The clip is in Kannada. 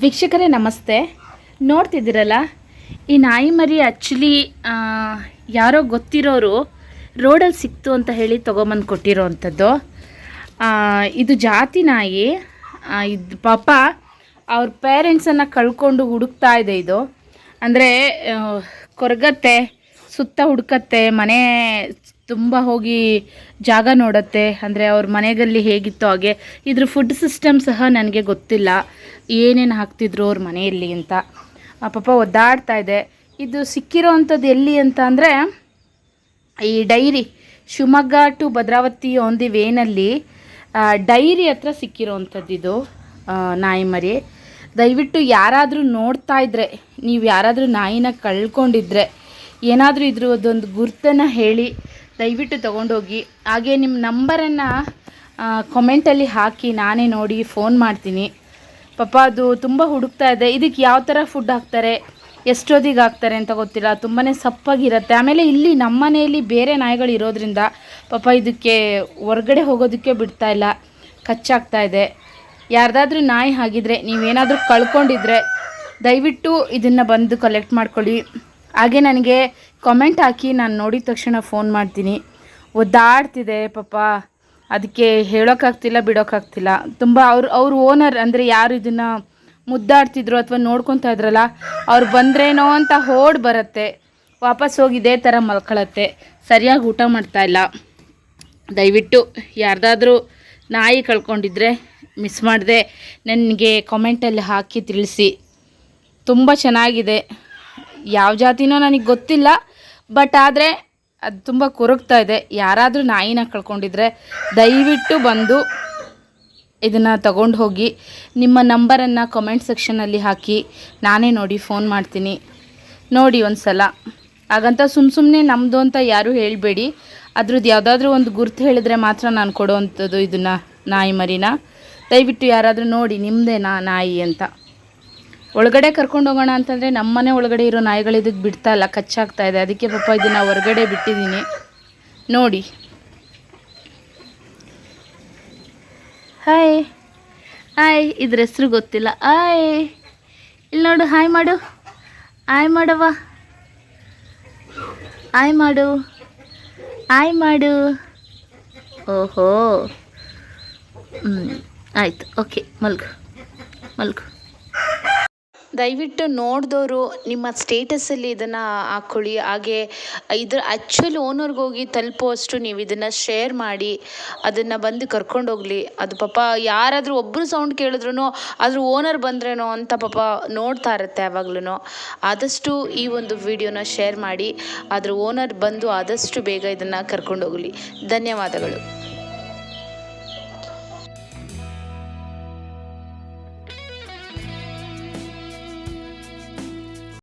ವೀಕ್ಷಕರೇ ನಮಸ್ತೆ. ನೋಡ್ತಿದ್ದೀರಲ್ಲ, ಈ ನಾಯಿ ಮರಿ ಆ್ಯಕ್ಚುಲಿ ಯಾರೋ ಗೊತ್ತಿರೋರು ರೋಡಲ್ಲಿ ಸಿಕ್ತು ಅಂತ ಹೇಳಿ ತೊಗೊಂಬಂದು ಕೊಟ್ಟಿರೋ ಅಂಥದ್ದು. ಇದು ಜಾತಿ ನಾಯಿ. ಇದು ಪಾಪ ಅವ್ರ ಪೇರೆಂಟ್ಸನ್ನು ಕಳ್ಕೊಂಡು ಹುಡುಕ್ತಾ ಇದೆ. ಇದು ಅಂದರೆ ಕೊರಗತ್ತೆ, ಸುತ್ತ ಹುಡುಕತ್ತೆ, ಮನೆ ತುಂಬ ಹೋಗಿ ಜಾಗ ನೋಡುತ್ತೆ. ಅಂದರೆ ಅವ್ರ ಮನೆಯಲ್ಲಿ ಹೇಗಿತ್ತೋ ಹಾಗೆ. ಇದ್ರ ಫುಡ್ ಸಿಸ್ಟಮ್ ಸಹ ನನಗೆ ಗೊತ್ತಿಲ್ಲ, ಏನೇನು ಹಾಕ್ತಿದ್ರು ಅವ್ರ ಮನೆಯಲ್ಲಿ ಅಂತ. ಪಾಪ ಒದ್ದಾಡ್ತಾ ಇದೆ. ಇದು ಸಿಕ್ಕಿರೋ ಅಂಥದ್ದು ಎಲ್ಲಿ ಅಂತ ಅಂದರೆ, ಈ dairy Shivamogga to Bhadravathi on the ವೇನಲ್ಲಿ ಡೈರಿ ಹತ್ರ ಸಿಕ್ಕಿರೋ ಅಂಥದ್ದು ಇದು ನಾಯಿ ಮರಿ. ದಯವಿಟ್ಟು ಯಾರಾದರೂ ನೋಡ್ತಾ ಇದ್ದರೆ, ನೀವು ಯಾರಾದರೂ ನಾಯಿನ ಕಳ್ಕೊಂಡಿದ್ರೆ, ಏನಾದರೂ ಇದ್ರದ್ದೊಂದು ಗುರ್ತನ್ನು ಹೇಳಿ ದಯವಿಟ್ಟು ತೊಗೊಂಡೋಗಿ. ಹಾಗೆ ನಿಮ್ಮ ನಂಬರನ್ನು ಕಮೆಂಟಲ್ಲಿ ಹಾಕಿ, ನಾನೇ ನೋಡಿ ಫೋನ್ ಮಾಡ್ತೀನಿ. ಪಾಪ ಅದು ತುಂಬ ಹುಡುಕ್ತಾ ಇದೆ. ಇದಕ್ಕೆ ಯಾವ ಥರ ಫುಡ್ ಹಾಕ್ತಾರೆ, ಎಷ್ಟೊತ್ತಿಗೆ ಹಾಕ್ತಾರೆ ಅಂತ ಗೊತ್ತಿಲ್ಲ. ತುಂಬಾ ಸಪ್ಪಾಗಿರುತ್ತೆ. ಆಮೇಲೆ ಇಲ್ಲಿ ನಮ್ಮ ಮನೆಯಲ್ಲಿ ಬೇರೆ ನಾಯಿಗಳು ಇರೋದ್ರಿಂದ ಪಾಪ ಇದಕ್ಕೆ ಹೊರ್ಗಡೆ ಹೋಗೋದಕ್ಕೆ ಬಿಡ್ತಾಯಿಲ್ಲ, ಕಚ್ಚಾಗ್ತಾ ಇದೆ. ಯಾರ್ದಾದ್ರೂ ನಾಯಿ ಆಗಿದ್ರೆ, ನೀವೇನಾದರೂ ಕಳ್ಕೊಂಡಿದ್ರೆ ದಯವಿಟ್ಟು ಇದನ್ನು ಬಂದು ಕಲೆಕ್ಟ್ ಮಾಡ್ಕೊಳ್ಳಿ. ಹಾಗೆ ನನಗೆ ಕಮೆಂಟ್ ಹಾಕಿ, ನಾನು ನೋಡಿದ ತಕ್ಷಣ ಫೋನ್ ಮಾಡ್ತೀನಿ. ಒದ್ದಾಡ್ತಿದೆ ಪಾಪ, ಅದಕ್ಕೆ ಹೇಳೋಕ್ಕಾಗ್ತಿಲ್ಲ, ಬಿಡೋಕ್ಕಾಗ್ತಿಲ್ಲ. ತುಂಬ ಅವ್ರ ಓನರ್ ಅಂದರೆ ಯಾರು ಇದನ್ನು ಮುದ್ದಾಡ್ತಿದ್ರು ಅಥವಾ ನೋಡ್ಕೊತಾ ಇದ್ರಲ್ಲ, ಅವ್ರು ಬಂದ್ರೇನೋ ಅಂತ ಓಡ್ ಬರುತ್ತೆ, ವಾಪಸ್ ಹೋಗಿ ಇದೇ ಥರ ಮಲ್ಕೊಳ್ಳುತ್ತೆ, ಸರಿಯಾಗಿ ಊಟ ಮಾಡ್ತಾಯಿಲ್ಲ. ದಯವಿಟ್ಟು ಯಾರ್ದಾದ್ರೂ ನಾಯಿ ಕಳ್ಕೊಂಡಿದ್ರೆ ಮಿಸ್ ಮಾಡಿದೆ ನನಗೆ ಕಮೆಂಟಲ್ಲಿ ಹಾಕಿ ತಿಳಿಸಿ. ತುಂಬ ಚೆನ್ನಾಗಿದೆ. ಯಾವ ಜಾತಿನೋ ನನಗೆ ಗೊತ್ತಿಲ್ಲ, ಬಟ್ ಆದರೆ ಅದು ತುಂಬ ಕೊರಗ್ತಾ ಇದೆ. ಯಾರಾದರೂ ನಾಯಿನ ಕಳ್ಕೊಂಡಿದ್ರೆ ದಯವಿಟ್ಟು ಬಂದು ಇದನ್ನು ತಗೊಂಡು ಹೋಗಿ. ನಿಮ್ಮ ನಂಬರನ್ನು ಕಮೆಂಟ್ ಸೆಕ್ಷನಲ್ಲಿ ಹಾಕಿ, ನಾನೇ ನೋಡಿ ಫೋನ್ ಮಾಡ್ತೀನಿ. ನೋಡಿ ಒಂದು ಸಲ. ಹಾಗಂತ ಸುಮ್ಮನೆ ನಮ್ಮದು ಅಂತ ಯಾರೂ ಹೇಳಬೇಡಿ. ಅದ್ರದ್ದು ಯಾವುದಾದ್ರೂ ಒಂದು ಗುರ್ತು ಹೇಳಿದ್ರೆ ಮಾತ್ರ ನಾನು ಕೊಡೋವಂಥದ್ದು ಇದನ್ನು, ನಾಯಿ ಮರಿನ. ದಯವಿಟ್ಟು ಯಾರಾದರೂ ನೋಡಿ ನಿಮ್ಮದೇನಾ ನಾಯಿ ಅಂತ. ಒಳಗಡೆ ಕರ್ಕೊಂಡು ಹೋಗೋಣ ಅಂತಂದರೆ ನಮ್ಮನೆ ಒಳಗಡೆ ಇರೋ ನಾಯಿಗಳು ಇದಕ್ಕೆ ಬಿಡ್ತಾ ಇಲ್ಲ, ಕಚ್ಚಾಗ್ತಾ ಇದೆ. ಅದಕ್ಕೆ ಪಾಪ ಇದನ್ನು ಹೊರಗಡೆ ಬಿಟ್ಟಿದ್ದೀನಿ. ನೋಡಿ. ಹಾಯ್ ಹಾಯ್, ಇದ್ರ ಹೆಸ್ರು ಗೊತ್ತಿಲ್ಲ. ಹಾಯ್, ಇಲ್ಲಿ ನೋಡು, ಹಾಯ್ ಮಾಡು, ಹಾಯ್ ಮಾಡವ್ವ, ಹಾಯ್ ಮಾಡು, ಹಾಯ್ ಮಾಡು. ಓಹೋ, ಆಯಿತು, ಓಕೆ, ಮಲ್ಗು ಮಲ್ಗು. ದಯವಿಟ್ಟು ನೋಡಿದವರು ನಿಮ್ಮ ಸ್ಟೇಟಸಲ್ಲಿ ಇದನ್ನು ಹಾಕ್ಕೊಳ್ಳಿ. ಹಾಗೆ ಇದ್ರ ಆ್ಯಕ್ಚುಲಿ ಓನರ್ಗೆ ಹೋಗಿ ತಲುಪುವಷ್ಟು ನೀವು ಇದನ್ನು ಶೇರ್ ಮಾಡಿ, ಅದನ್ನು ಬಂದು ಕರ್ಕೊಂಡೋಗಲಿ. ಅದು ಪಾಪ ಯಾರಾದರೂ ಒಬ್ಬರು ಸೌಂಡ್ ಕೇಳಿದ್ರೂ ಅದ್ರ ಓನರ್ ಬಂದ್ರೇನೋ ಅಂತ ಪಾಪ ನೋಡ್ತಾ ಇರುತ್ತೆ ಯಾವಾಗ್ಲೂ. ಆದಷ್ಟು ಈ ಒಂದು ವಿಡಿಯೋನ ಶೇರ್ ಮಾಡಿ, ಅದ್ರ ಓನರ್ ಬಂದು ಆದಷ್ಟು ಬೇಗ ಇದನ್ನು ಕರ್ಕೊಂಡೋಗಲಿ. ಧನ್ಯವಾದಗಳು.